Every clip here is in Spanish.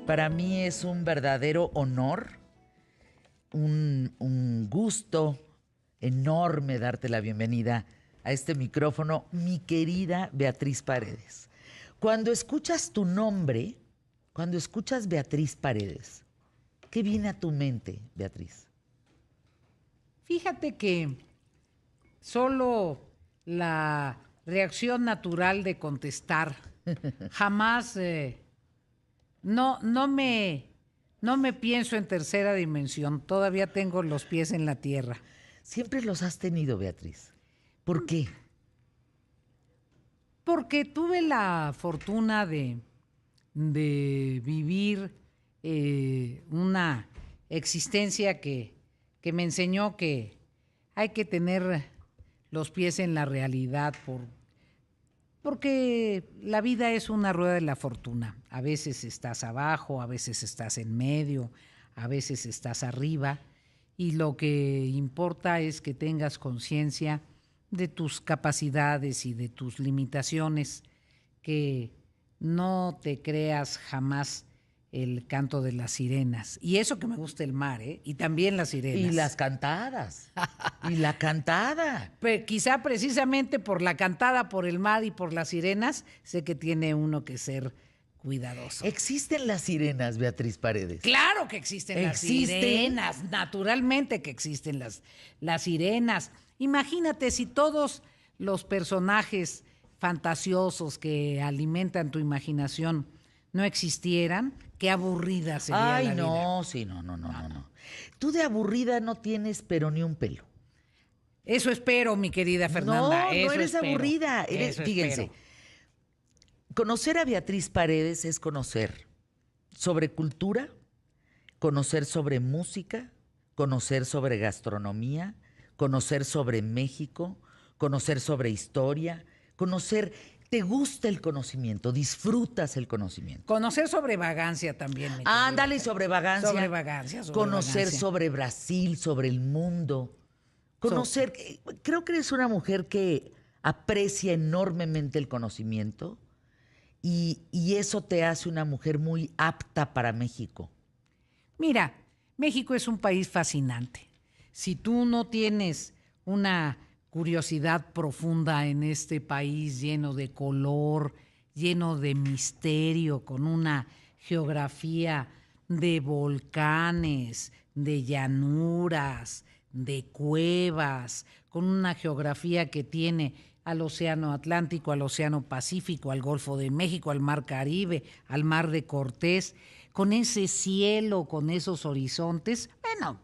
Para mí es un verdadero honor, un gusto enorme darte la bienvenida a este micrófono, mi querida Beatriz Paredes. Cuando escuchas tu nombre, cuando escuchas Beatriz Paredes, ¿qué viene a tu mente, Beatriz? Fíjate que solo la reacción natural de contestar. Jamás, no me pienso en tercera dimensión. Todavía tengo los pies en la tierra. Siempre los has tenido, Beatriz. ¿Por qué? Porque tuve la fortuna de vivir una existencia que me enseñó que hay que tener los pies en la realidad porque la vida es una rueda de la fortuna. A veces estás abajo, a veces estás en medio, a veces estás arriba, y lo que importa es que tengas conciencia de tus capacidades y de tus limitaciones, que no te creas jamás el canto de las sirenas. Y eso que me gusta el mar, ¿eh? Y también las sirenas. Y las cantadas. Y la cantada. Pero quizá precisamente por la cantada, por el mar y por las sirenas, sé que tiene uno que ser cuidadoso. ¿Existen las sirenas, Beatriz Paredes? Claro que existen las sirenas, naturalmente que existen las sirenas. Imagínate si todos los personajes fantasiosos que alimentan tu imaginación no existieran, qué aburrida sería la vida. No, sí, no. Tú de aburrida no tienes pero ni un pelo. Eso espero, mi querida Fernanda. No eres aburrida. Fíjense, conocer a Beatriz Paredes es conocer sobre cultura, conocer sobre música, conocer sobre gastronomía, conocer sobre México, conocer sobre historia, conocer. Te gusta el conocimiento, disfrutas el conocimiento. Conocer sobre vagancia también. Ándale, sobre vagancia. Sobre vagancia. Conocer sobre Brasil, sobre el mundo. Conocer, creo que eres una mujer que aprecia enormemente el conocimiento y eso te hace una mujer muy apta para México. Mira, México es un país fascinante. Si tú no tienes una curiosidad profunda en este país lleno de color, lleno de misterio, con una geografía de volcanes, de llanuras, de cuevas, con una geografía que tiene al Océano Atlántico, al Océano Pacífico, al Golfo de México, al Mar Caribe, al Mar de Cortés, con ese cielo, con esos horizontes. Bueno,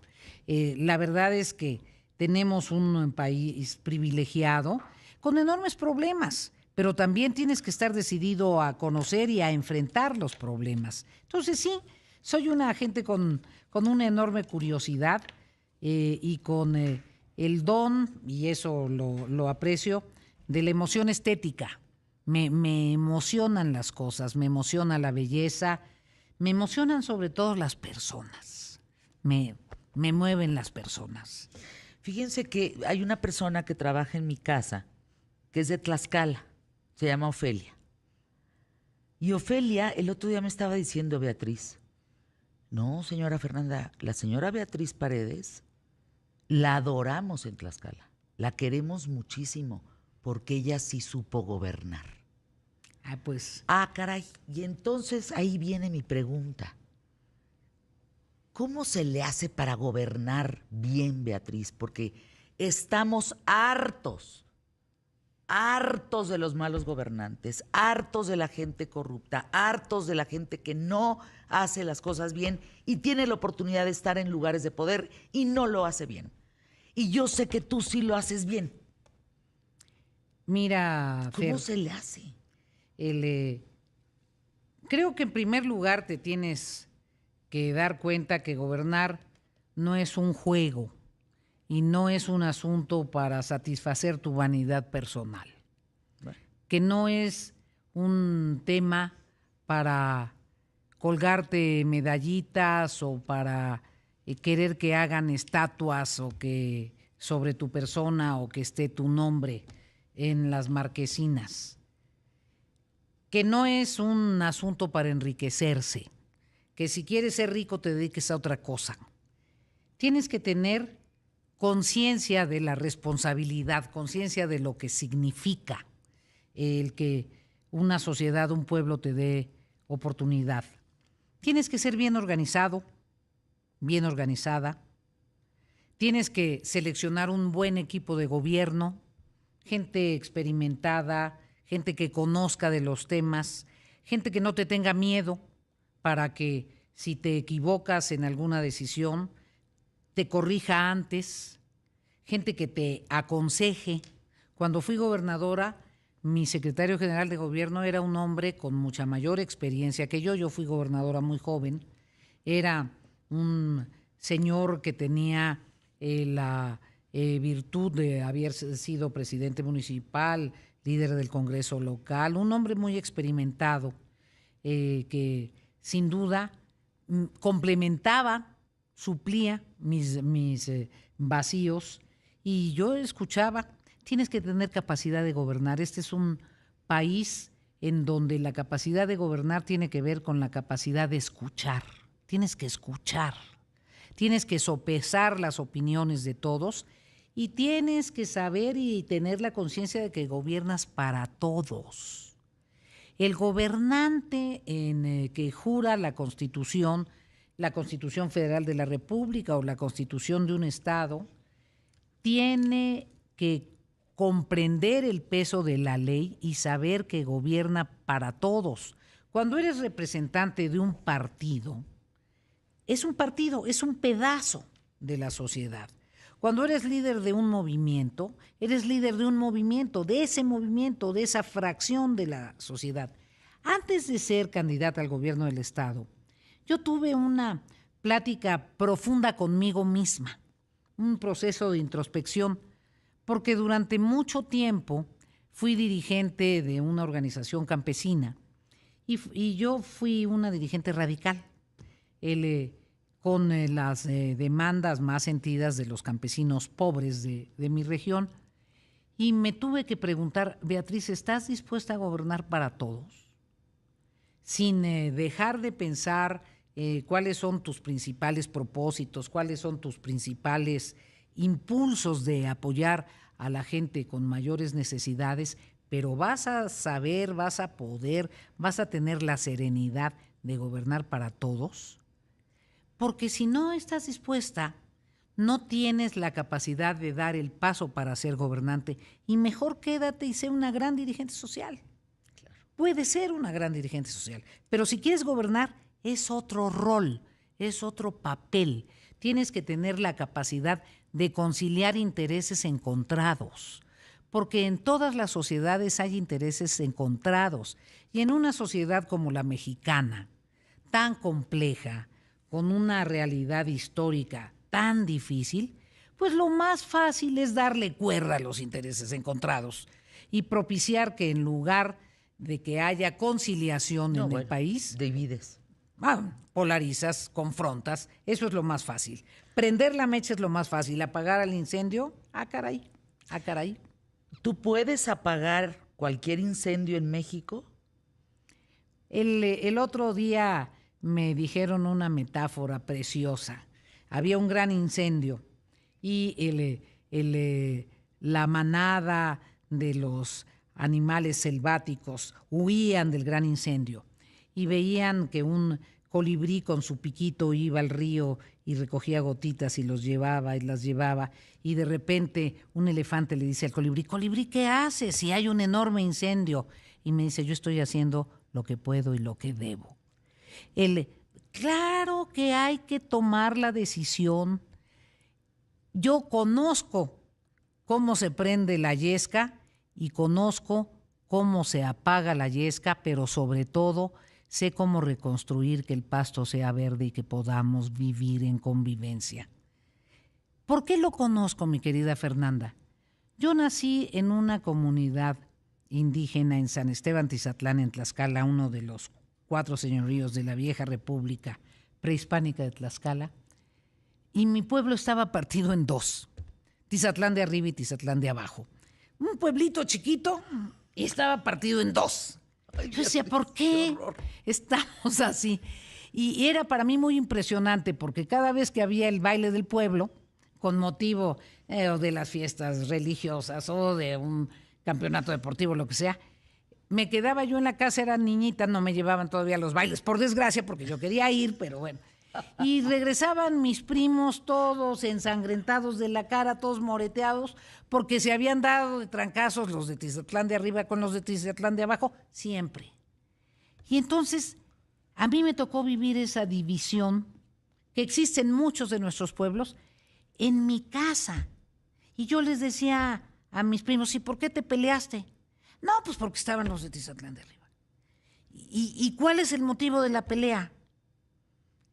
la verdad es que tenemos un país privilegiado con enormes problemas, pero también tienes que estar decidido a conocer y a enfrentar los problemas. Entonces sí, soy una gente con una enorme curiosidad y con el don, y eso lo aprecio, de la emoción estética. Me emocionan las cosas, me emociona la belleza, me emocionan sobre todo las personas, me mueven las personas. Fíjense que hay una persona que trabaja en mi casa, que es de Tlaxcala, se llama Ofelia. Y Ofelia el otro día me estaba diciendo, Beatriz, no, señora Fernanda, la señora Beatriz Paredes, la adoramos en Tlaxcala, la queremos muchísimo, porque ella sí supo gobernar. Pues. Caray, y entonces ahí viene mi pregunta. ¿Cómo se le hace para gobernar bien, Beatriz? Porque estamos hartos de los malos gobernantes, hartos de la gente corrupta, hartos de la gente que no hace las cosas bien y tiene la oportunidad de estar en lugares de poder y no lo hace bien. Y yo sé que tú sí lo haces bien. Mira, ¿cómo se le hace? Creo que en primer lugar te tienes que dar cuenta que gobernar no es un juego y no es un asunto para satisfacer tu vanidad personal. Que no es un tema para colgarte medallitas o para querer que hagan estatuas o que sobre tu persona o que esté tu nombre en las marquesinas. Que no es un asunto para enriquecerse, que si quieres ser rico te dediques a otra cosa. Tienes que tener conciencia de la responsabilidad, conciencia de lo que significa el que una sociedad, un pueblo te dé oportunidad. Tienes que ser bien organizado, bien organizada. Tienes que seleccionar un buen equipo de gobierno, gente experimentada, gente que conozca de los temas, gente que no te tenga miedo para que si te equivocas en alguna decisión, te corrija antes, gente que te aconseje. Cuando fui gobernadora, mi secretario general de gobierno era un hombre con mucha mayor experiencia que yo. Yo fui gobernadora muy joven. Era un señor que tenía la virtud de haber sido presidente municipal, líder del Congreso local, un hombre muy experimentado que sin duda complementaba, suplía mis vacíos, y yo escuchaba. Tienes que tener capacidad de gobernar. Este es un país en donde la capacidad de gobernar tiene que ver con la capacidad de escuchar. Tienes que escuchar, tienes que sopesar las opiniones de todos y tienes que saber y tener la conciencia de que gobiernas para todos. El gobernante que jura la Constitución Federal de la República o la Constitución de un Estado, tiene que comprender el peso de la ley y saber que gobierna para todos. Cuando eres representante de un partido, es un pedazo de la sociedad. Cuando eres líder de un movimiento, eres líder de un movimiento, de esa fracción de la sociedad. Antes de ser candidata al gobierno del Estado, yo tuve una plática profunda conmigo misma, un proceso de introspección, porque durante mucho tiempo fui dirigente de una organización campesina y yo fui una dirigente radical, con las demandas más sentidas de los campesinos pobres de mi región. Y me tuve que preguntar, Beatriz, ¿estás dispuesta a gobernar para todos? Sin dejar de pensar cuáles son tus principales propósitos, cuáles son tus principales impulsos de apoyar a la gente con mayores necesidades, pero vas a saber, vas a poder, vas a tener la serenidad de gobernar para todos. Porque si no estás dispuesta, no tienes la capacidad de dar el paso para ser gobernante, y mejor quédate y sé una gran dirigente social. Claro. Puedes ser una gran dirigente social, pero si quieres gobernar es otro rol, es otro papel. Tienes que tener la capacidad de conciliar intereses encontrados, porque en todas las sociedades hay intereses encontrados, y en una sociedad como la mexicana, tan compleja, con una realidad histórica tan difícil, pues lo más fácil es darle cuerda a los intereses encontrados y propiciar que en lugar de que haya conciliación en el país, divides. Polarizas, confrontas, eso es lo más fácil. Prender la mecha es lo más fácil, apagar el incendio, caray. ¿Tú puedes apagar cualquier incendio en México? El otro día me dijeron una metáfora preciosa. Había un gran incendio y la manada de los animales selváticos huían del gran incendio y veían que un colibrí con su piquito iba al río y recogía gotitas y las llevaba, y de repente un elefante le dice al colibrí: colibrí, ¿qué haces si hay un enorme incendio? Y me dice: yo estoy haciendo lo que puedo y lo que debo. Claro que hay que tomar la decisión. Yo conozco cómo se prende la yesca y conozco cómo se apaga la yesca, pero sobre todo sé cómo reconstruir que el pasto sea verde y que podamos vivir en convivencia. ¿Por qué lo conozco, mi querida Fernanda? Yo nací en una comunidad indígena en San Esteban Tizatlán, en Tlaxcala, uno de los 4 señoríos de la vieja república prehispánica de Tlaxcala, y mi pueblo estaba partido en 2, Tizatlán de arriba y Tizatlán de abajo. Un pueblito chiquito y estaba partido en 2. Yo decía, ¿por qué estamos así? Y era para mí muy impresionante porque cada vez que había el baile del pueblo, con motivo o de las fiestas religiosas o de un campeonato deportivo, lo que sea, me quedaba yo en la casa, era niñita, no me llevaban todavía a los bailes, por desgracia, porque yo quería ir, pero bueno. Y regresaban mis primos todos ensangrentados de la cara, todos moreteados, porque se habían dado de trancazos los de Tizatlán de arriba con los de Tizatlán de abajo, siempre. Y entonces a mí me tocó vivir esa división que existe en muchos de nuestros pueblos en mi casa. Y yo les decía a mis primos, ¿y por qué te peleaste? No, pues porque estaban los de Tizatlán de arriba. ¿Y cuál es el motivo de la pelea?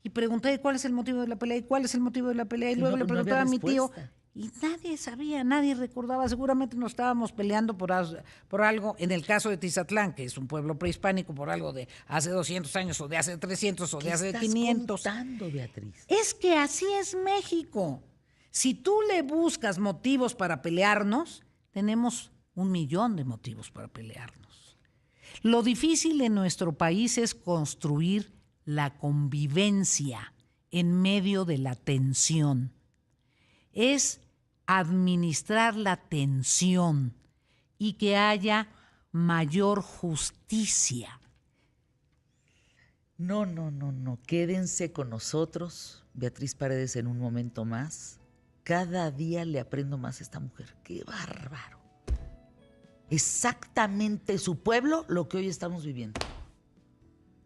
Y pregunté, ¿cuál es el motivo de la pelea? ¿Y cuál es el motivo de la pelea? Y Sí, luego no, le no había preguntaba a mi tío, respuesta. y nadie sabía, nadie recordaba. Seguramente nos estábamos peleando por algo, en el caso de Tizatlán, que es un pueblo prehispánico, por algo de hace 200 años, o de hace 300, o de hace 500. ¿Qué estás contando, Beatriz? Es que así es México. Si tú le buscas motivos para pelearnos, tenemos 1,000,000 de motivos para pelearnos. Lo difícil en nuestro país es construir la convivencia en medio de la tensión. Es administrar la tensión y que haya mayor justicia. No. Quédense con nosotros, Beatriz Paredes, en un momento más. Cada día le aprendo más a esta mujer. ¡Qué bárbaro! Exactamente su pueblo lo que hoy estamos viviendo.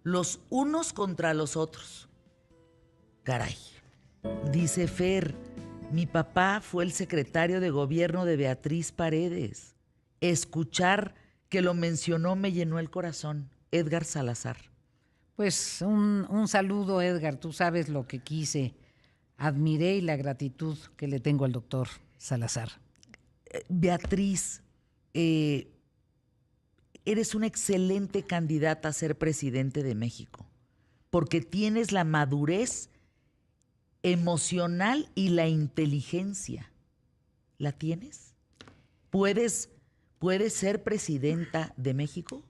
Los unos contra los otros. Caray. Dice Fer, mi papá fue el secretario de gobierno de Beatriz Paredes. Escuchar que lo mencionó me llenó el corazón. Edgar Salazar. Pues un saludo, Edgar. Tú sabes lo que quise. Admiré y la gratitud que le tengo al doctor Salazar. Beatriz, eres una excelente candidata a ser presidente de México, porque tienes la madurez emocional y la inteligencia. ¿La tienes? ¿Puedes ser presidenta de México?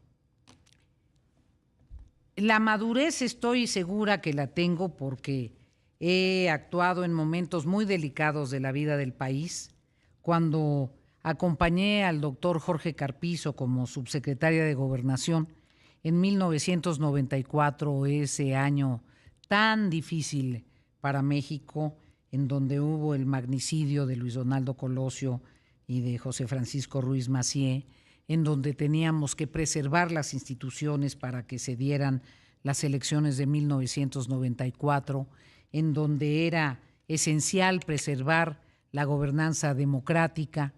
La madurez estoy segura que la tengo porque he actuado en momentos muy delicados de la vida del país. Cuando acompañé al doctor Jorge Carpizo como subsecretaria de Gobernación en 1994, ese año tan difícil para México, en donde hubo el magnicidio de Luis Donaldo Colosio y de José Francisco Ruiz Massieu, en donde teníamos que preservar las instituciones para que se dieran las elecciones de 1994, en donde era esencial preservar la gobernanza democrática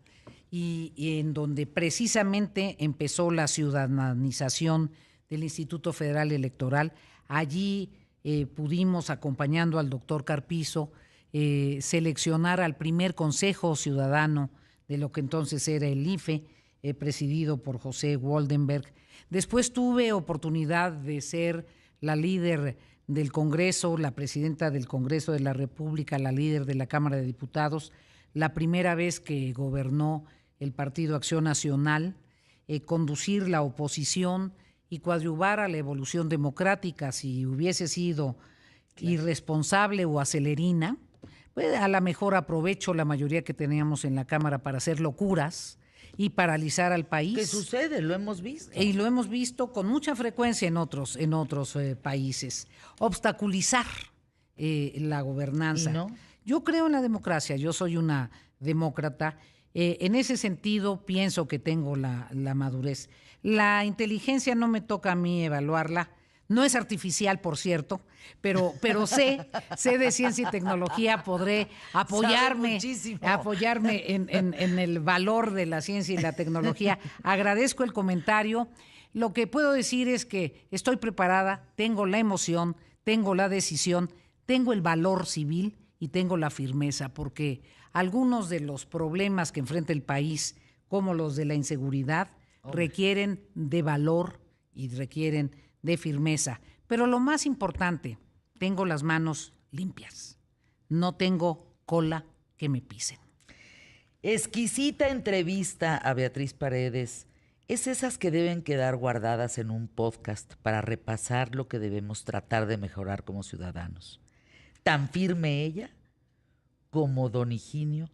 y en donde precisamente empezó la ciudadanización del Instituto Federal Electoral. Allí pudimos, acompañando al doctor Carpizo, seleccionar al primer Consejo Ciudadano de lo que entonces era el IFE, presidido por José Woldenberg. Después tuve oportunidad de ser la líder del Congreso, la presidenta del Congreso de la República, la líder de la Cámara de Diputados, la primera vez que gobernó el Partido Acción Nacional, conducir la oposición y coadyuvar a la evolución democrática. Si hubiese sido irresponsable o acelerina, pues a lo mejor aprovecho la mayoría que teníamos en la Cámara para hacer locuras y paralizar al país. ¿Qué sucede? Lo hemos visto. Y lo hemos visto con mucha frecuencia en otros países. Obstaculizar la gobernanza. ¿Y no? Yo creo en la democracia, yo soy una demócrata. En ese sentido pienso que tengo la madurez. La inteligencia no me toca a mí evaluarla. No es artificial, por cierto, pero sé de ciencia y tecnología, podré apoyarme en el valor de la ciencia y la tecnología. Agradezco el comentario. Lo que puedo decir es que estoy preparada, tengo la emoción, tengo la decisión, tengo el valor civil y tengo la firmeza, porque algunos de los problemas que enfrenta el país, como los de la inseguridad, requieren de valor y requieren de firmeza. Pero lo más importante, tengo las manos limpias. No tengo cola que me pisen. Exquisita entrevista a Beatriz Paredes. Es esas que deben quedar guardadas en un podcast para repasar lo que debemos tratar de mejorar como ciudadanos. Tan firme ella como don Higinio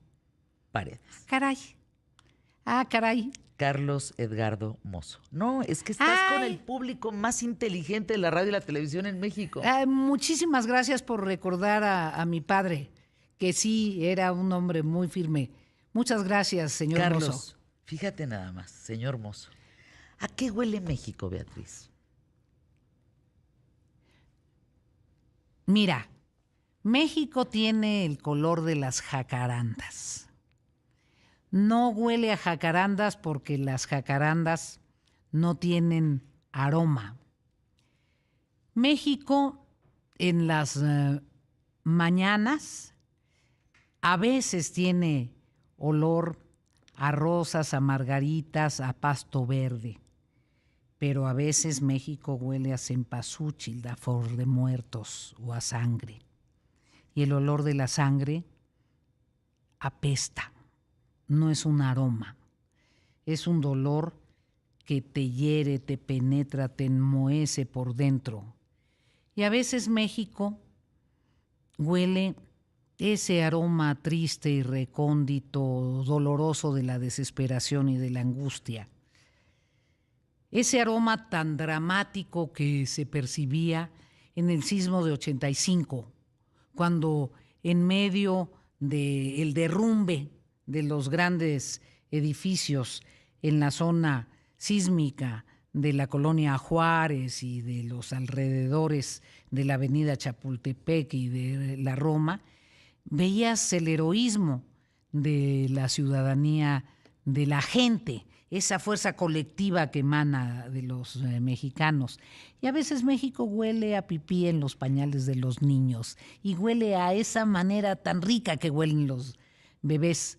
Paredes. Caray. Ah, caray. Carlos Edgardo Mozo. No, es que estás con el Ay. público más inteligente de la radio y la televisión en México. Muchísimas gracias por recordar a mi padre, que sí era un hombre muy firme. Muchas gracias, señor Carlos, Mozo. fíjate nada más, señor Mozo. ¿A qué huele México, Beatriz? Mira, México tiene el color de las jacarandas. No huele a jacarandas porque las jacarandas no tienen aroma. México en las mañanas a veces tiene olor a rosas, a margaritas, a pasto verde, pero a veces México huele a cempasúchil, a flor de muertos o a sangre. Y el olor de la sangre apesta, no es un aroma, es un dolor que te hiere, te penetra, te enmohece por dentro. Y a veces México huele ese aroma triste y recóndito, doloroso de la desesperación y de la angustia. Ese aroma tan dramático que se percibía en el sismo de 85, cuando en medio del derrumbe de los grandes edificios en la zona sísmica de la colonia Juárez y de los alrededores de la avenida Chapultepec y de la Roma, veías el heroísmo de la ciudadanía, de la gente, esa fuerza colectiva que emana de los mexicanos. Y a veces México huele a pipí en los pañales de los niños y huele a esa manera tan rica que huelen los bebés.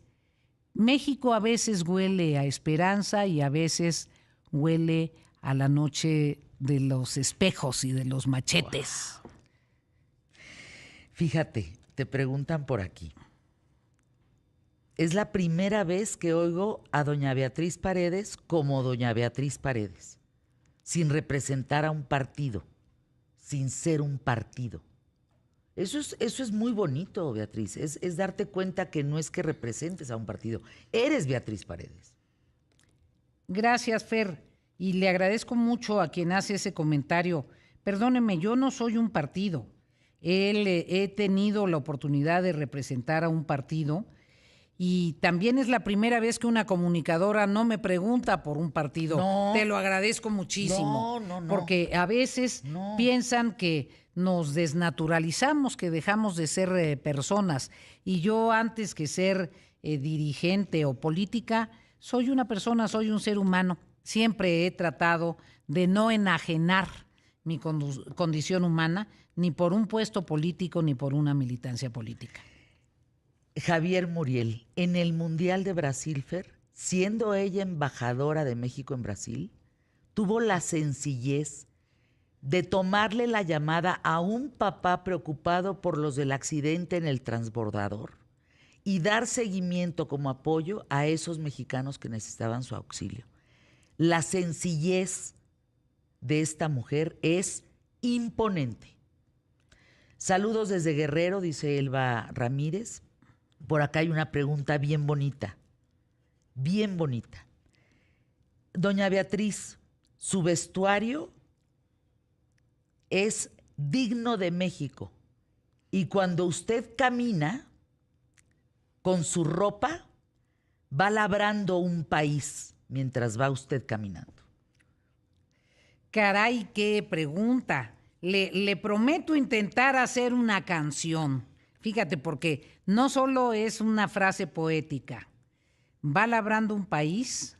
México a veces huele a esperanza y a veces huele a la noche de los espejos y de los machetes. Wow. Fíjate, te preguntan por aquí. Es la primera vez que oigo a doña Beatriz Paredes como doña Beatriz Paredes, sin representar a un partido, sin ser un partido. Eso es muy bonito, Beatriz, es darte cuenta que no es que representes a un partido, eres Beatriz Paredes. Gracias, Fer, y le agradezco mucho a quien hace ese comentario. Perdóneme, yo no soy un partido. He tenido la oportunidad de representar a un partido y también es la primera vez que una comunicadora no me pregunta por un partido. No. Te lo agradezco muchísimo. No. Porque a veces piensan que nos desnaturalizamos, que dejamos de ser personas. Y yo, antes que ser dirigente o política, soy una persona, soy un ser humano. Siempre he tratado de no enajenar mi condición humana, ni por un puesto político, ni por una militancia política. Javier Muriel, en el Mundial de Brasil, Fer, siendo ella embajadora de México en Brasil, tuvo la sencillez de tomarle la llamada a un papá preocupado por los del accidente en el transbordador y dar seguimiento como apoyo a esos mexicanos que necesitaban su auxilio. La sencillez de esta mujer es imponente. Saludos desde Guerrero, dice Elba Ramírez. Por acá hay una pregunta bien bonita, bien bonita. Doña Beatriz, su vestuario es digno de México y cuando usted camina con su ropa, va labrando un país mientras va usted caminando. Caray, qué pregunta. Le prometo intentar hacer una canción. Fíjate, porque no solo es una frase poética, va labrando un país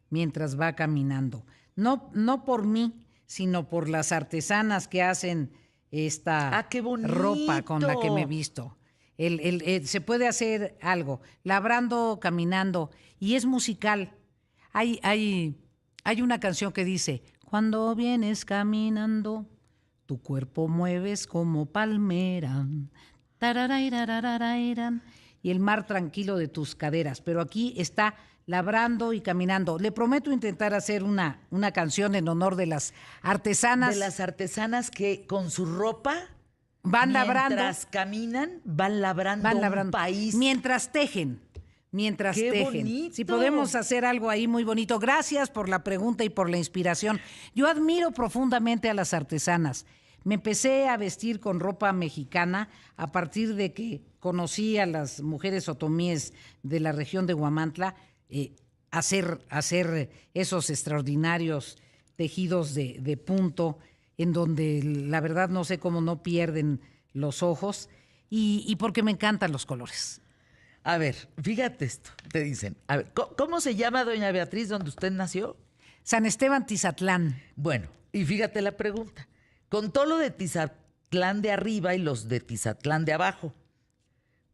mientras va caminando. No por mí, sino por las artesanas que hacen esta ropa con la que me he visto. Se puede hacer algo, labrando, caminando, y es musical. Hay una canción que dice, cuando vienes caminando, tu cuerpo mueves como palmera, y el mar tranquilo de tus caderas. Pero aquí está labrando y caminando. Le prometo intentar hacer una canción en honor de las artesanas. De las artesanas que con su ropa van labrando. Mientras caminan, van labrando un país. Mientras tejen. ¡Qué bonito! Si podemos hacer algo ahí muy bonito. Gracias por la pregunta y por la inspiración. Yo admiro profundamente a las artesanas. Me empecé a vestir con ropa mexicana a partir de que conocí a las mujeres otomíes de la región de Huamantla, hacer esos extraordinarios tejidos de punto, en donde la verdad no sé cómo no pierden los ojos, y porque me encantan los colores. A ver, fíjate esto, te dicen. A ver, ¿cómo se llama doña Beatriz donde usted nació? San Esteban, Tizatlán. Bueno, y fíjate la pregunta. Contó lo de Tizatlán de arriba y los de Tizatlán de abajo.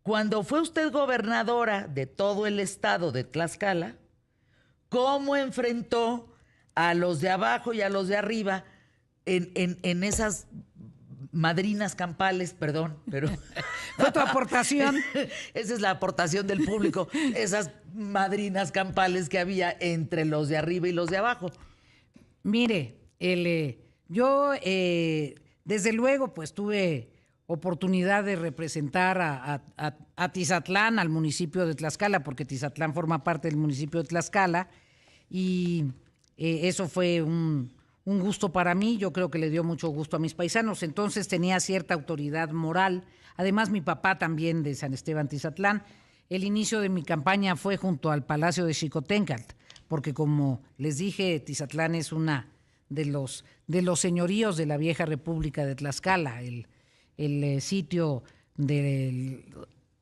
Cuando fue usted gobernadora de todo el estado de Tlaxcala, ¿cómo enfrentó a los de abajo y a los de arriba en esas madrinas campales? Perdón, pero... ¿Fue tu aportación? Esa es la aportación del público, esas madrinas campales que había entre los de arriba y los de abajo. Mire, yo desde luego pues tuve oportunidad de representar a Tizatlán, al municipio de Tlaxcala, porque Tizatlán forma parte del municipio de Tlaxcala, y eso fue un gusto para mí. Yo creo que le dio mucho gusto a mis paisanos, entonces tenía cierta autoridad moral. Además, mi papá también de San Esteban, Tizatlán. El inicio de mi campaña fue junto al Palacio de Xicoténcatl, porque como les dije, Tizatlán es una de los señoríos de la vieja República de Tlaxcala, el sitio del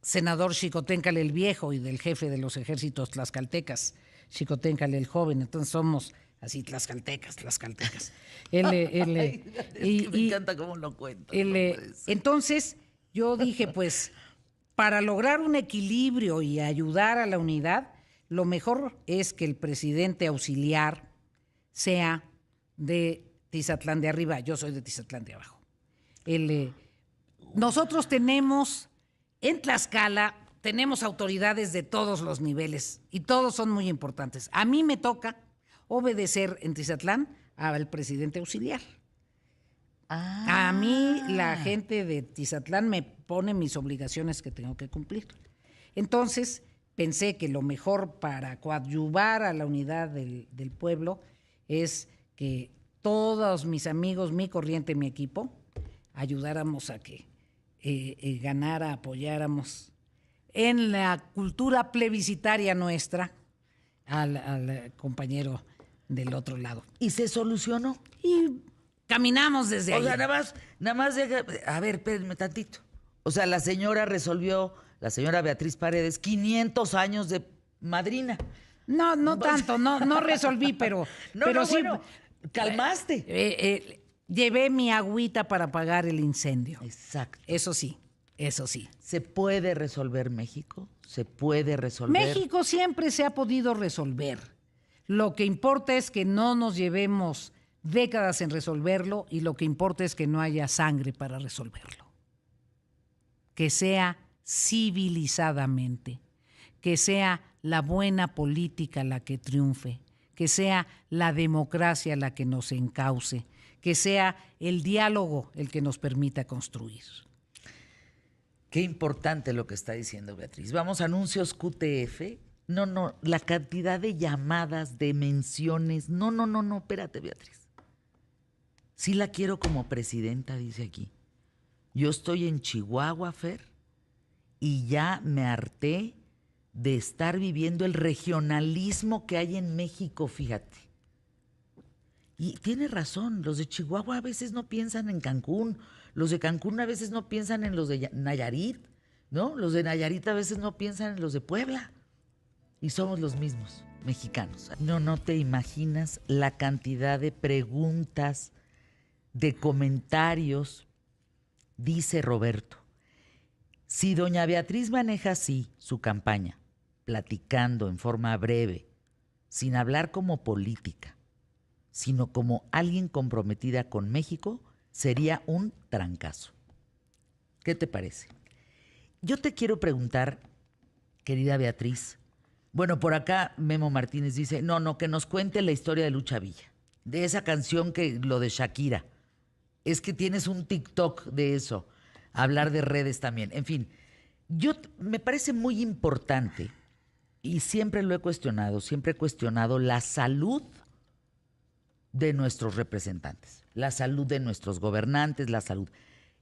senador Xicoténcatl el Viejo y del jefe de los ejércitos tlaxcaltecas, Xicoténcatl el Joven. Entonces somos así tlaxcaltecas. Me encanta cómo lo cuento. Entonces yo dije, pues, para lograr un equilibrio y ayudar a la unidad, lo mejor es que el presidente auxiliar sea de Tizatlán de arriba. Yo soy de Tizatlán de abajo. Nosotros tenemos, en Tlaxcala, tenemos autoridades de todos los niveles y todos son muy importantes. A mí me toca obedecer en Tizatlán al presidente auxiliar. A mí la gente de Tizatlán me pone mis obligaciones que tengo que cumplir. Entonces pensé que lo mejor para coadyuvar a la unidad del pueblo es que todos mis amigos, mi corriente, mi equipo, ayudáramos a que apoyáramos en la cultura plebiscitaria nuestra al compañero del otro lado. ¿Y se solucionó? Y caminamos desde ahí. O sea, nada más deja, a ver, espérenme tantito. O sea, la señora Beatriz Paredes, 500 años de madrina. No tanto, no resolví, pero sí. Bueno, calmaste. Llevé mi agüita para apagar el incendio. Exacto. Eso sí. ¿Se puede resolver México? ¿Se puede resolver? México siempre se ha podido resolver. Lo que importa es que no nos llevemos décadas en resolverlo, y lo que importa es que no haya sangre para resolverlo. Que sea civilizadamente, que sea la buena política la que triunfe, que sea la democracia la que nos encauce, que sea el diálogo el que nos permita construir. Qué importante lo que está diciendo Beatriz. Vamos a anuncios QTF. No, la cantidad de llamadas, de menciones. No, espérate, Beatriz. Sí la quiero como presidenta, dice aquí. Yo estoy en Chihuahua, Fer, y ya me harté de estar viviendo el regionalismo que hay en México, fíjate. Y tiene razón, los de Chihuahua a veces no piensan en Cancún, los de Cancún a veces no piensan en los de Nayarit, ¿no? Los de Nayarit a veces no piensan en los de Puebla. Y somos los mismos, mexicanos. No te imaginas la cantidad de preguntas, de comentarios. Dice Roberto, si doña Beatriz maneja así su campaña, platicando en forma breve, sin hablar como política, sino como alguien comprometida con México, sería un trancazo. ¿Qué te parece? Yo te quiero preguntar, querida Beatriz, Bueno, por acá Memo Martínez dice, no, que nos cuente la historia de Lucha Villa, de esa canción que lo de Shakira. Es que tienes un TikTok de eso, hablar de redes también. En fin, me parece muy importante y siempre lo he cuestionado, siempre he cuestionado la salud de nuestros representantes, la salud de nuestros gobernantes, la salud.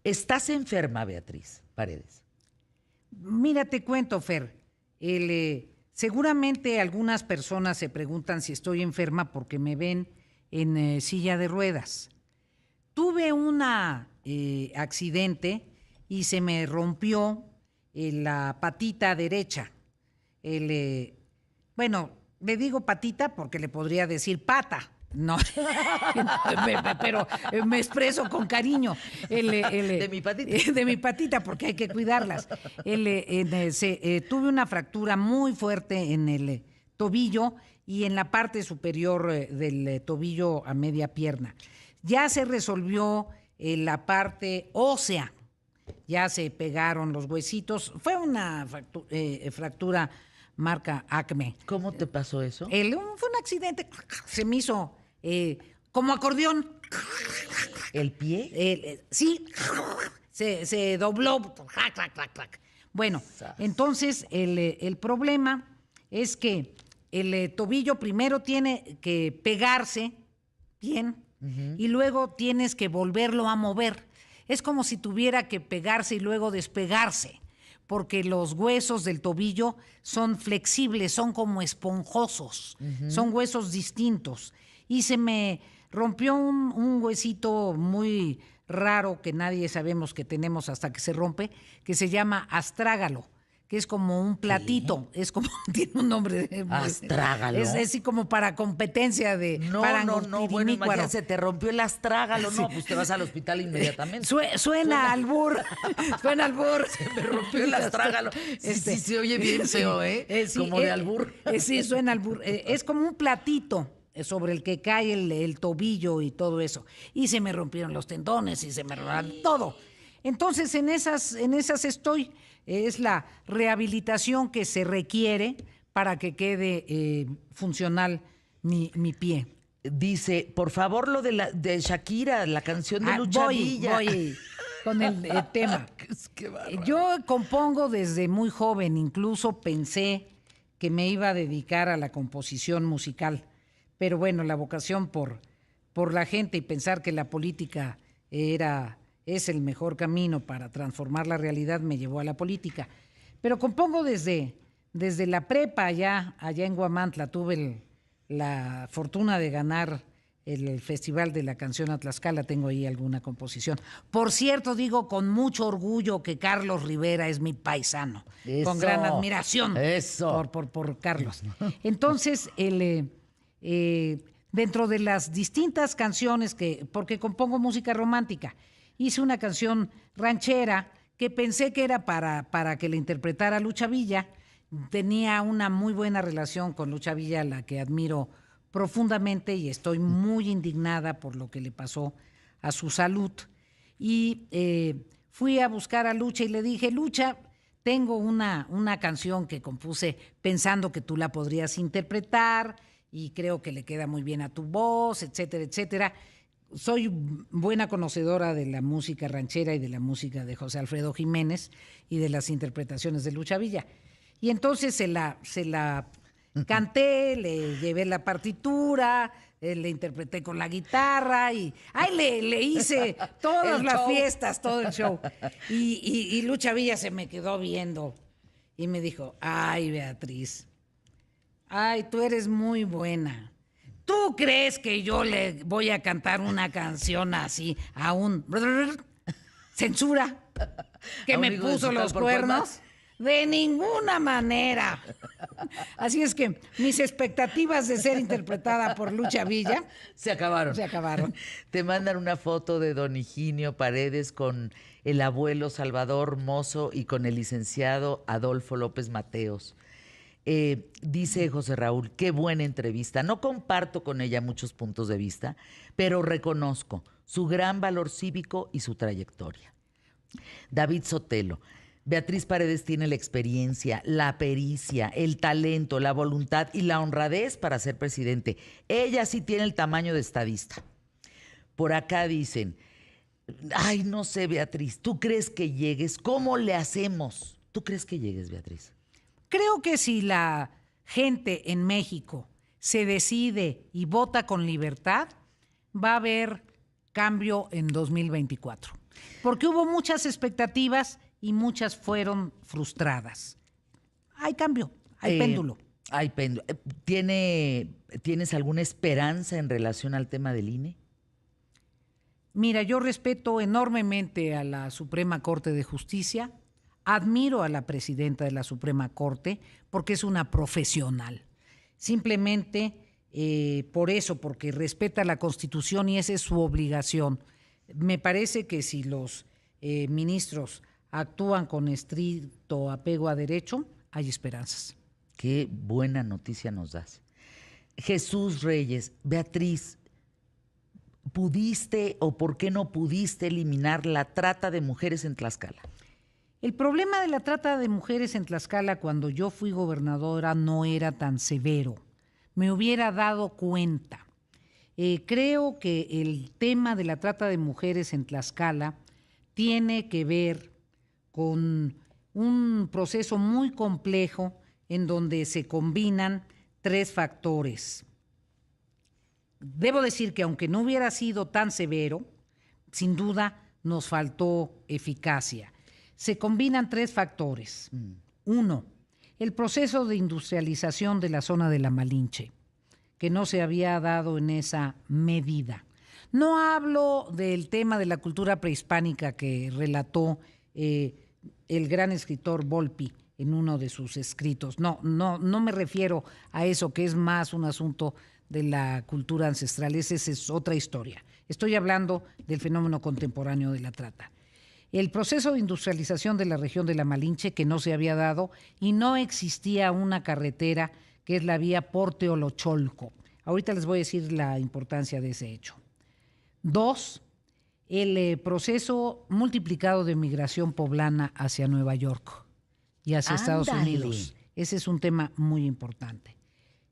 ¿Estás enferma, Beatriz Paredes? Mira, te cuento, Fer. Seguramente algunas personas se preguntan si estoy enferma porque me ven en silla de ruedas. Tuve un accidente y se me rompió la patita derecha. Bueno, le digo patita porque le podría decir pata. No, pero me expreso con cariño. De mi patita. De mi patita, porque hay que cuidarlas. Tuve una fractura muy fuerte en el tobillo y en la parte superior del tobillo a media pierna. Ya se resolvió la parte ósea, ya se pegaron los huesitos. Fue una fractura marca Acme. ¿Cómo te pasó eso? Fue un accidente, se me hizo como acordeón. ¿El pie? Sí, se dobló. Bueno, entonces el problema es que el tobillo primero tiene que pegarse bien y luego tienes que volverlo a mover. Es como si tuviera que pegarse y luego despegarse, porque los huesos del tobillo son flexibles, son como esponjosos, son huesos distintos. Y se me rompió un huesito muy raro que nadie sabemos que tenemos hasta que se rompe, que se llama astrágalo, que es como un platito, es como, tiene un nombre. ¿Astrágalo? Es así como para competencia de... No, bueno, imagínate, se te rompió el astrágalo, no, pues te vas al hospital inmediatamente. Suena albur, suena albur. Se me rompió el astrágalo. Sí, se oye bien feo, como de albur. Sí, suena albur. Es como un platito sobre el que cae el tobillo y todo eso. Y se me rompieron los tendones y se me rompieron todo. Entonces, en esas estoy. Es la rehabilitación que se requiere para que quede funcional mi pie. Dice, por favor, lo de Shakira, la canción de Lucha Villa. Voy con el tema. Yo compongo desde muy joven, incluso pensé que me iba a dedicar a la composición musical. Pero bueno, la vocación por la gente y pensar que la política es el mejor camino para transformar la realidad me llevó a la política. Pero compongo desde la prepa allá en Huamantla. Tuve la fortuna de ganar el Festival de la Canción a Tlaxcala. Tengo ahí alguna composición. Por cierto, digo con mucho orgullo que Carlos Rivera es mi paisano. Eso, con gran admiración por Carlos. Entonces, dentro de las distintas canciones porque compongo música romántica, hice una canción ranchera que pensé que era para que la interpretara Lucha Villa. Tenía una muy buena relación con Lucha Villa, a la que admiro profundamente y estoy muy indignada por lo que le pasó a su salud. Y fui a buscar a Lucha y le dije, Lucha, tengo una canción que compuse pensando que tú la podrías interpretar y creo que le queda muy bien a tu voz, etcétera, etcétera. Soy buena conocedora de la música ranchera y de la música de José Alfredo Jiménez y de las interpretaciones de Lucha Villa. Y entonces se la canté, le llevé la partitura, le interpreté con la guitarra y le hice todas las fiestas, todo el show. Y Lucha Villa se me quedó viendo y me dijo, ay, Beatriz, ay, tú eres muy buena. ¿Tú crees que yo le voy a cantar una canción así a un censura que me puso los cuernos? De ninguna manera. Así es que mis expectativas de ser interpretada por Lucha Villa se acabaron. Te mandan una foto de don Higinio Paredes con el abuelo Salvador Mozo y con el licenciado Adolfo López Mateos. Dice José Raúl, qué buena entrevista. No comparto con ella muchos puntos de vista, pero reconozco su gran valor cívico y su trayectoria. David Sotelo, Beatriz Paredes tiene la experiencia, la pericia, el talento, la voluntad y la honradez para ser presidente. Ella sí tiene el tamaño de estadista. Por acá dicen, ay, no sé, Beatriz, ¿tú crees que llegues? ¿Cómo le hacemos? ¿Tú crees que llegues, Beatriz? Creo que si la gente en México se decide y vota con libertad, va a haber cambio en 2024. Porque hubo muchas expectativas y muchas fueron frustradas. Hay cambio, hay péndulo. Hay péndulo. ¿Tienes alguna esperanza en relación al tema del INE? Mira, yo respeto enormemente a la Suprema Corte de Justicia, admiro a la presidenta de la Suprema Corte porque es una profesional. Simplemente por eso, porque respeta la Constitución y esa es su obligación. Me parece que si los ministros actúan con estricto apego a derecho, hay esperanzas. Qué buena noticia nos das. Jesús Reyes, Beatriz, ¿pudiste o por qué no pudiste eliminar la trata de mujeres en Tlaxcala? El problema de la trata de mujeres en Tlaxcala cuando yo fui gobernadora no era tan severo. Me hubiera dado cuenta. Creo que el tema de la trata de mujeres en Tlaxcala tiene que ver con un proceso muy complejo en donde se combinan 3 factores. Debo decir que aunque no hubiera sido tan severo, sin duda nos faltó eficacia. Se combinan 3 factores. 1, el proceso de industrialización de la zona de la Malinche, que no se había dado en esa medida. No hablo del tema de la cultura prehispánica que relató el gran escritor Volpi en uno de sus escritos. No me refiero a eso, que es más un asunto de la cultura ancestral. Esa es otra historia. Estoy hablando del fenómeno contemporáneo de la trata. El proceso de industrialización de la región de la Malinche, que no se había dado, y no existía una carretera que es la vía Porte-Olocholco. Ahorita les voy a decir la importancia de ese hecho. 2, el proceso multiplicado de migración poblana hacia Nueva York y hacia Estados Unidos. Ese es un tema muy importante.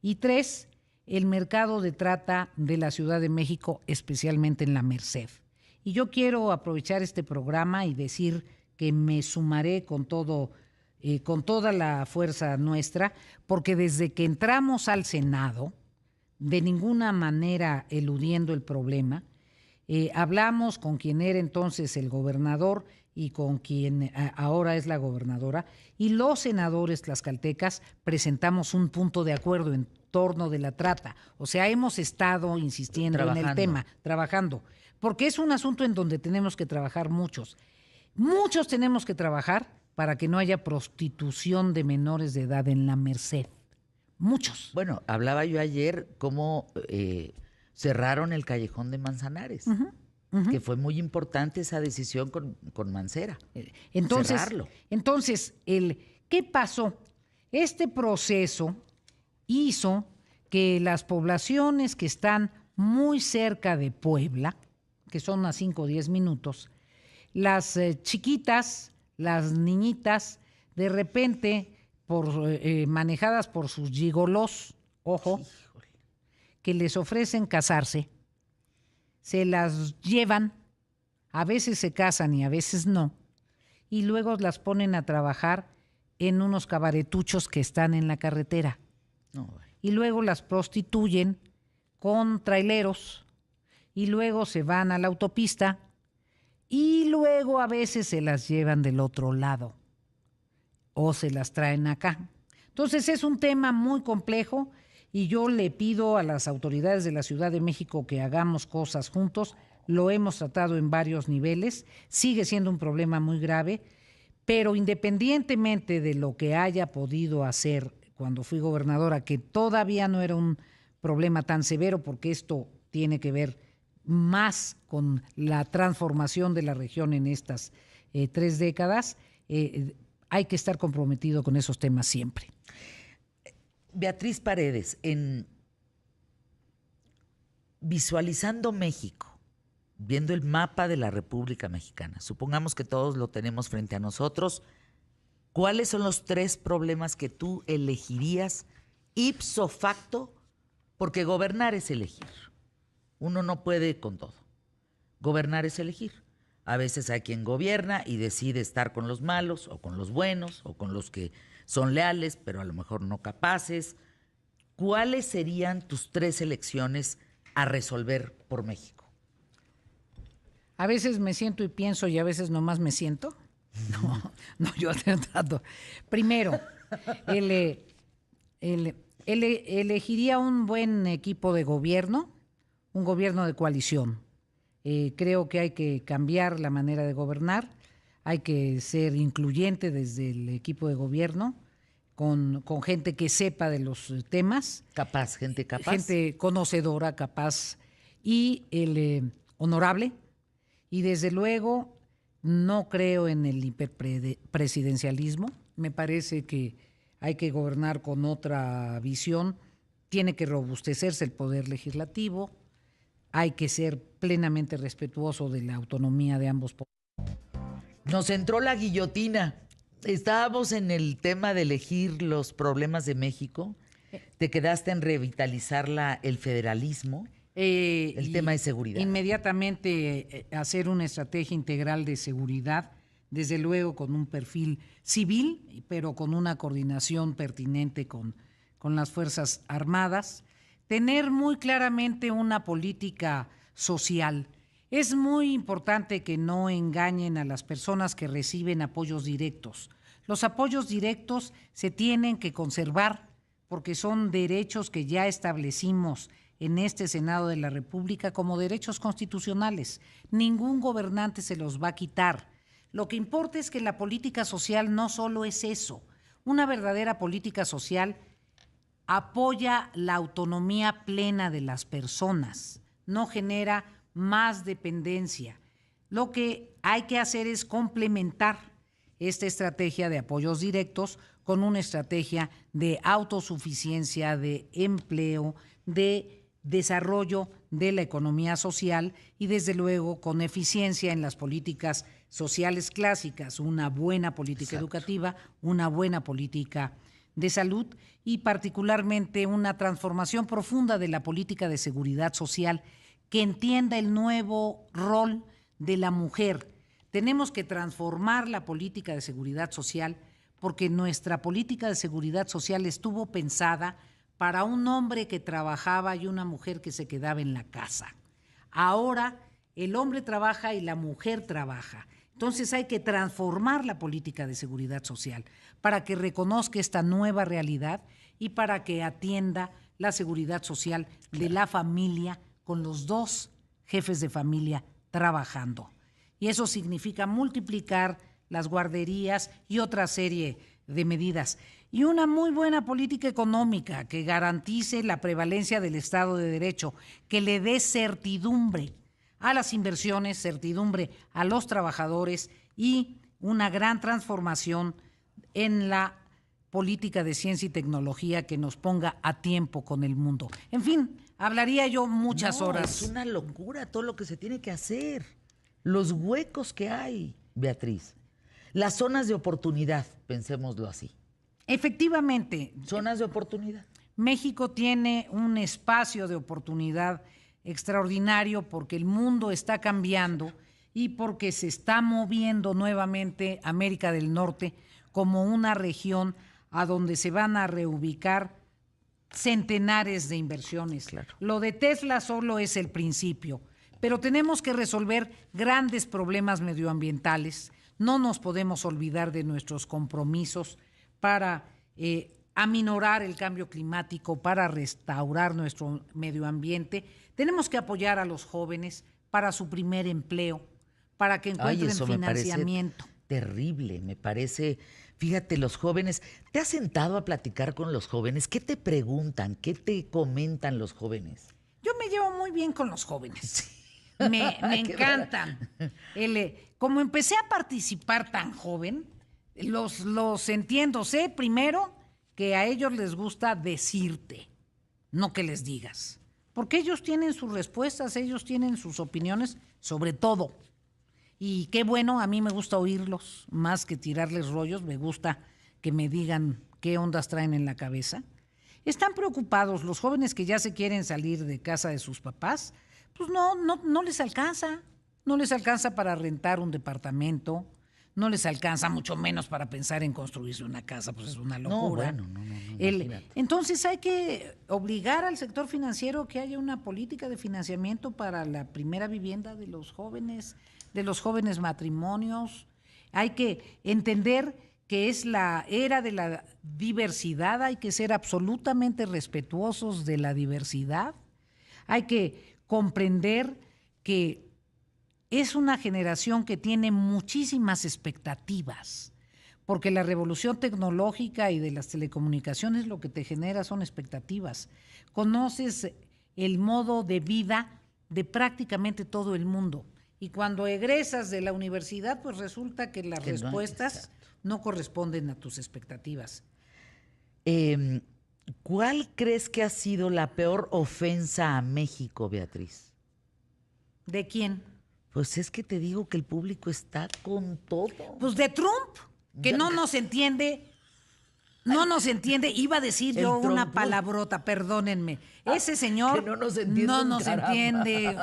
Y 3, el mercado de trata de la Ciudad de México, especialmente en la Merced. Y yo quiero aprovechar este programa y decir que me sumaré con toda la fuerza nuestra, porque desde que entramos al Senado, de ninguna manera eludiendo el problema, hablamos con quien era entonces el gobernador y con quien ahora es la gobernadora, y los senadores tlaxcaltecas presentamos un punto de acuerdo en torno de la trata. O sea, hemos estado insistiendo en el tema, trabajando, porque es un asunto en donde tenemos que trabajar muchos. Muchos tenemos que trabajar para que no haya prostitución de menores de edad en la Merced. Muchos. Bueno, hablaba yo ayer cómo cerraron el callejón de Manzanares, que fue muy importante esa decisión con Mancera. Cerrarlo. Entonces, ¿qué pasó? Este proceso hizo que las poblaciones que están muy cerca de Puebla, que son a 5 o 10 minutos, las chiquitas, las niñitas, de repente, manejadas por sus gigolos, ojo, que les ofrecen casarse, se las llevan, a veces se casan y a veces no, y luego las ponen a trabajar en unos cabaretuchos que están en la carretera. Y luego las prostituyen con traileros, y luego se van a la autopista, y luego a veces se las llevan del otro lado, o se las traen acá. Entonces es un tema muy complejo, y yo le pido a las autoridades de la Ciudad de México que hagamos cosas juntos. Lo hemos tratado en varios niveles, sigue siendo un problema muy grave, pero independientemente de lo que haya podido hacer cuando fui gobernadora, que todavía no era un problema tan severo, porque esto tiene que ver más con la transformación de la región en estas 3 décadas, hay que estar comprometido con esos temas siempre. Beatriz Paredes, en visualizando México, viendo el mapa de la República Mexicana, supongamos que todos lo tenemos frente a nosotros ¿cuáles son los 3 problemas que tú elegirías ipso facto? Porque gobernar es elegir. Uno no puede con todo. Gobernar es elegir. A veces hay quien gobierna y decide estar con los malos o con los buenos o con los que son leales, pero a lo mejor no capaces. ¿Cuáles serían tus 3 elecciones a resolver por México? A veces me siento y pienso y a veces nomás me siento. No, yo trato. Primero, elegiría un buen equipo de gobierno, un gobierno de coalición. Creo que hay que cambiar la manera de gobernar, hay que ser incluyente desde el equipo de gobierno, con gente que sepa de los temas. Capaz, gente capaz. Gente conocedora, capaz y honorable. Y desde luego no creo en el hiperpresidencialismo. Me parece que hay que gobernar con otra visión. Tiene que robustecerse el poder legislativo. Hay que ser plenamente respetuoso de la autonomía de ambos poderes. Nos entró la guillotina. Estábamos en el tema de elegir los problemas de México. Te quedaste en revitalizar el federalismo. El tema de seguridad. Inmediatamente hacer una estrategia integral de seguridad, desde luego con un perfil civil, pero con una coordinación pertinente con las Fuerzas Armadas. Tener muy claramente una política social. Es muy importante que no engañen a las personas que reciben apoyos directos. Los apoyos directos se tienen que conservar porque son derechos que ya establecimos en este Senado de la República como derechos constitucionales. Ningún gobernante se los va a quitar. Lo que importa es que la política social no solo es eso. Una verdadera política social apoya la autonomía plena de las personas, no genera más dependencia. Lo que hay que hacer es complementar esta estrategia de apoyos directos con una estrategia de autosuficiencia, de empleo, de desarrollo de la economía social y desde luego con eficiencia en las políticas sociales clásicas, una buena política educativa, una buena política de salud y particularmente una transformación profunda de la política de seguridad social que entienda el nuevo rol de la mujer. Tenemos que transformar la política de seguridad social porque nuestra política de seguridad social estuvo pensada para un hombre que trabajaba y una mujer que se quedaba en la casa. Ahora el hombre trabaja y la mujer trabaja. Entonces hay que transformar la política de seguridad social para que reconozca esta nueva realidad y para que atienda la seguridad social de la familia con los 2 jefes de familia trabajando. Y eso significa multiplicar las guarderías y otra serie de medidas. Y una muy buena política económica que garantice la prevalencia del Estado de Derecho, que le dé certidumbre a las inversiones, certidumbre a los trabajadores y una gran transformación en la política de ciencia y tecnología que nos ponga a tiempo con el mundo. En fin, hablaría yo muchas horas. Es una locura todo lo que se tiene que hacer. Los huecos que hay, Beatriz. Las zonas de oportunidad, pensémoslo así. Efectivamente. Zonas de oportunidad. México tiene un espacio de oportunidad extraordinario porque el mundo está cambiando y porque se está moviendo nuevamente América del Norte como una región a donde se van a reubicar centenares de inversiones. Claro. Lo de Tesla solo es el principio, pero tenemos que resolver grandes problemas medioambientales. No nos podemos olvidar de nuestros compromisos para aminorar el cambio climático, para restaurar nuestro medio ambiente. Tenemos que apoyar a los jóvenes para su primer empleo, para que encuentren financiamiento. Me parece terrible, me parece. Fíjate, los jóvenes, ¿te has sentado a platicar con los jóvenes? ¿Qué te preguntan? ¿Qué te comentan los jóvenes? Yo me llevo muy bien con los jóvenes. Sí. Me encantan. Como empecé a participar tan joven, los entiendo. Sé primero que a ellos les gusta decirte, no que les digas. Porque ellos tienen sus respuestas, ellos tienen sus opiniones sobre todo. Y qué bueno, a mí me gusta oírlos, más que tirarles rollos, me gusta que me digan qué ondas traen en la cabeza. Están preocupados los jóvenes que ya se quieren salir de casa de sus papás, pues no les alcanza. No les alcanza para rentar un departamento, no les alcanza mucho menos para pensar en construirse una casa, pues es una locura. No, Entonces hay que obligar al sector financiero que haya una política de financiamiento para la primera vivienda de los jóvenes matrimonios. Hay que entender que es la era de la diversidad, hay que ser absolutamente respetuosos de la diversidad, hay que comprender que es una generación que tiene muchísimas expectativas, porque la revolución tecnológica y de las telecomunicaciones lo que te genera son expectativas. Conoces el modo de vida de prácticamente todo el mundo. Y cuando egresas de la universidad, pues resulta que las respuestas no corresponden a tus expectativas. ¿Cuál crees que ha sido la peor ofensa a México, Beatriz? ¿De quién? Pues es que te digo que el público está con todo. Pues de Trump, que no nos entiende. No nos entiende. Iba a decir yo una palabrota, perdónenme. Ese señor que no nos entiende. No nos entiende.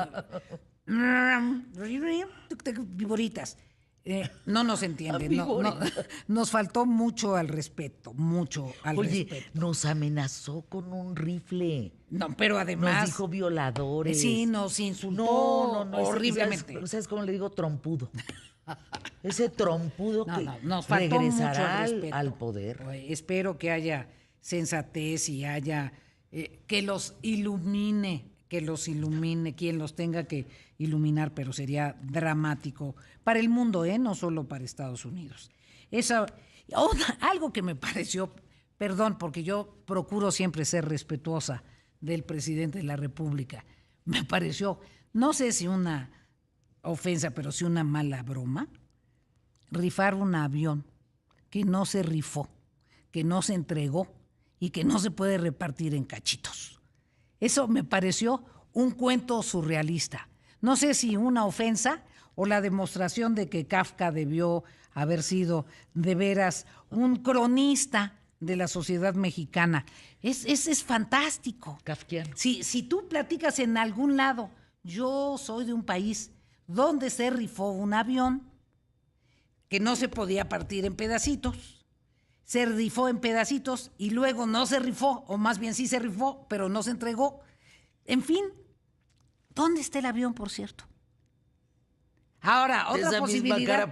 Viboritas. No nos entiende. Nos faltó mucho al respeto, mucho al respeto. Oye, nos amenazó con un rifle. No, pero además... Nos dijo violadores. Sí, nos insultó ¿Sabes horriblemente. cómo le digo? Trompudo. Ese trompudo que nos faltó regresará mucho al poder. Espero que haya sensatez y haya... que los ilumine, quien los tenga que iluminar, pero sería dramático para el mundo, no solo para Estados Unidos. Algo que me pareció, perdón, porque yo procuro siempre ser respetuosa del presidente de la República, me pareció, no sé si una ofensa, pero sí una mala broma, rifar un avión que no se rifó, que no se entregó y que no se puede repartir en cachitos. Eso me pareció un cuento surrealista. No sé si una ofensa o la demostración de que Kafka debió haber sido de veras un cronista de la sociedad mexicana. Es fantástico. Kafkiano. Si tú platicas en algún lado, yo soy de un país donde se rifó un avión que no se podía partir en pedacitos, se rifó en pedacitos y luego no se rifó, o más bien sí se rifó, pero no se entregó. En fin, ¿dónde está el avión, por cierto? Ahora, otra posibilidad.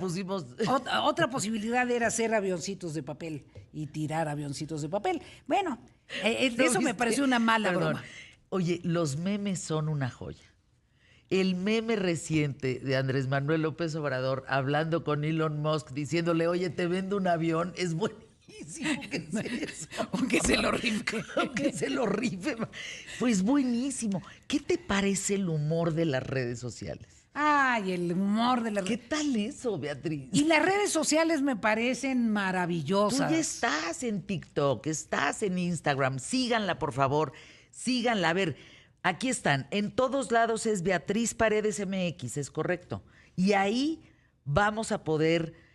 Otra posibilidad era hacer avioncitos de papel y tirar avioncitos de papel. Bueno, eso me pareció una mala broma. Oye, los memes son una joya. El meme reciente de Andrés Manuel López Obrador hablando con Elon Musk, diciéndole, oye, te vendo un avión, es buenísimo que aunque se lo rife. Aunque se lo rife. Pues buenísimo. ¿Qué te parece el humor de las redes sociales? Ay, el humor de las redes. ¿Qué tal eso, Beatriz? Y las redes sociales me parecen maravillosas. Tú ya estás en TikTok, estás en Instagram. Síganla, por favor. Síganla. A ver, aquí están. En todos lados es Beatriz Paredes MX, es correcto. Y ahí vamos a poder...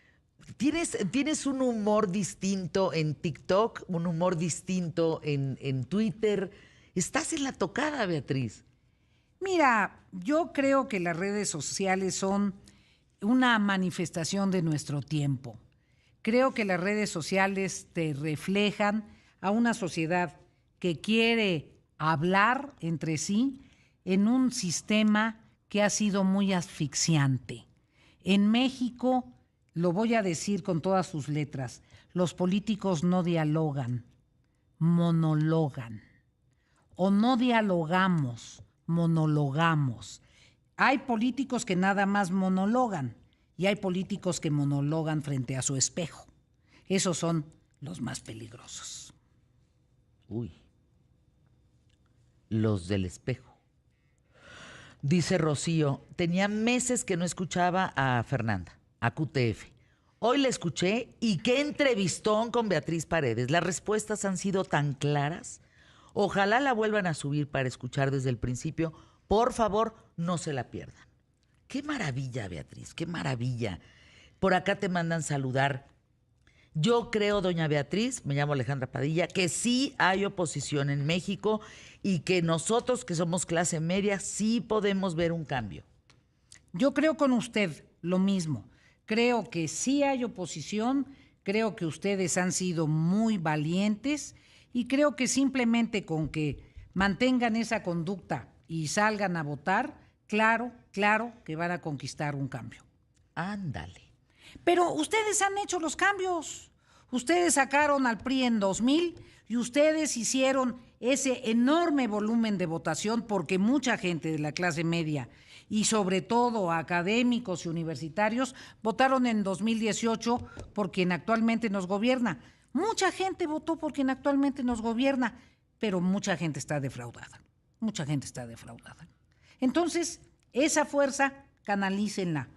¿Tienes un humor distinto en TikTok, un humor distinto en Twitter? Estás en la tocada, Beatriz. Mira, yo creo que las redes sociales son una manifestación de nuestro tiempo. Creo que las redes sociales te reflejan a una sociedad que quiere hablar entre sí en un sistema que ha sido muy asfixiante. En México, lo voy a decir con todas sus letras, los políticos no dialogan, monologan. O no dialogamos, monologamos. Hay políticos que nada más monologan y hay políticos que monologan frente a su espejo. Esos son los más peligrosos. Uy. Los del espejo. Dice Rocío, tenía meses que no escuchaba a Fernanda, a QTF. Hoy la escuché y qué entrevistón con Beatriz Paredes. Las respuestas han sido tan claras. Ojalá la vuelvan a subir para escuchar desde el principio. Por favor, no se la pierdan. Qué maravilla, Beatriz, qué maravilla. Por acá te mandan saludar. Yo creo, doña Beatriz, me llamo Alejandra Padilla, que sí hay oposición en México y que nosotros, que somos clase media, sí podemos ver un cambio. Yo creo con usted lo mismo. Creo que sí hay oposición, creo que ustedes han sido muy valientes y creo que simplemente con que mantengan esa conducta y salgan a votar, claro que van a conquistar un cambio. Ándale. Pero ustedes han hecho los cambios. Ustedes sacaron al PRI en 2000 y ustedes hicieron ese enorme volumen de votación porque mucha gente de la clase media y sobre todo académicos y universitarios votaron en 2018 por quien actualmente nos gobierna. Mucha gente votó por quien actualmente nos gobierna, pero mucha gente está defraudada. Mucha gente está defraudada. Entonces, esa fuerza canalícenla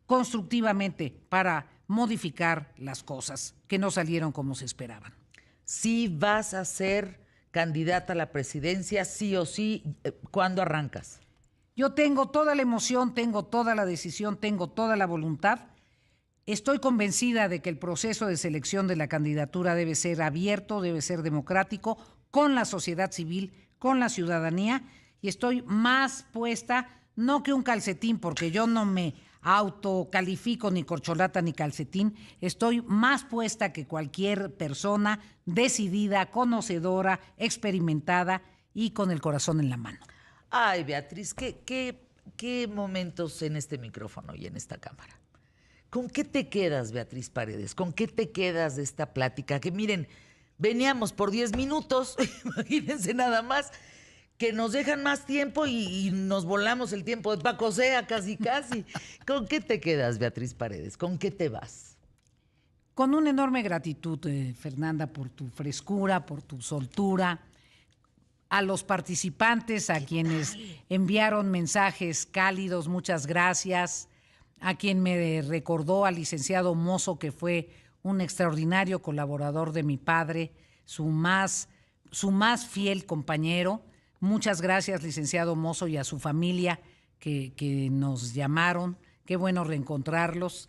constructivamente para modificar las cosas que no salieron como se esperaban. Si vas a ser candidata a la presidencia, sí o sí, ¿cuándo arrancas? Yo tengo toda la emoción, tengo toda la decisión, tengo toda la voluntad. Estoy convencida de que el proceso de selección de la candidatura debe ser abierto, debe ser democrático, con la sociedad civil, con la ciudadanía, y estoy más puesta, no que un calcetín, porque yo no me autocalifico ni corcholata ni calcetín, estoy más puesta que cualquier persona decidida, conocedora, experimentada y con el corazón en la mano. Ay, Beatriz, qué momentos en este micrófono y en esta cámara. ¿Con qué te quedas, Beatriz Paredes? ¿Con qué te quedas de esta plática? Que miren, veníamos por 10 minutos, imagínense nada más, que nos dejan más tiempo y nos volamos el tiempo de Paco Sea, casi. ¿Con qué te quedas, Beatriz Paredes? ¿Con qué te vas? Con una enorme gratitud, Fernanda, por tu frescura, por tu soltura. A los participantes, a quienes enviaron mensajes cálidos, muchas gracias. A quien me recordó al licenciado Mozo, que fue un extraordinario colaborador de mi padre, su más fiel compañero. Muchas gracias, licenciado Mozo, y a su familia que nos llamaron. Qué bueno reencontrarlos.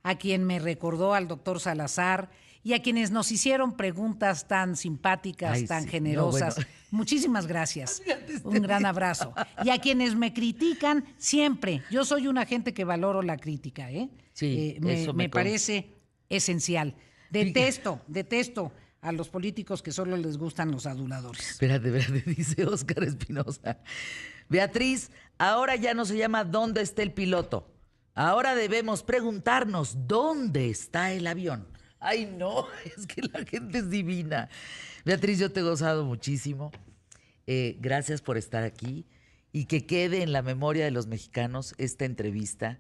A quien me recordó al doctor Salazar y a quienes nos hicieron preguntas tan simpáticas, tan generosas. No, bueno. Muchísimas gracias. Un gran abrazo. Y a quienes me critican siempre. Yo soy una gente que valoro la crítica, ¿eh? Sí, me parece esencial. Detesto a los políticos que solo les gustan los aduladores. Espérate, dice Óscar Espinosa. Beatriz, ahora ya no se llama ¿dónde está el piloto? Ahora debemos preguntarnos ¿dónde está el avión? Ay, no, es que la gente es divina. Beatriz, yo te he gozado muchísimo. Gracias por estar aquí y que quede en la memoria de los mexicanos esta entrevista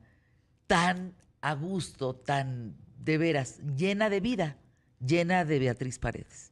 tan a gusto, tan de veras, llena de vida, llena de Beatriz Paredes.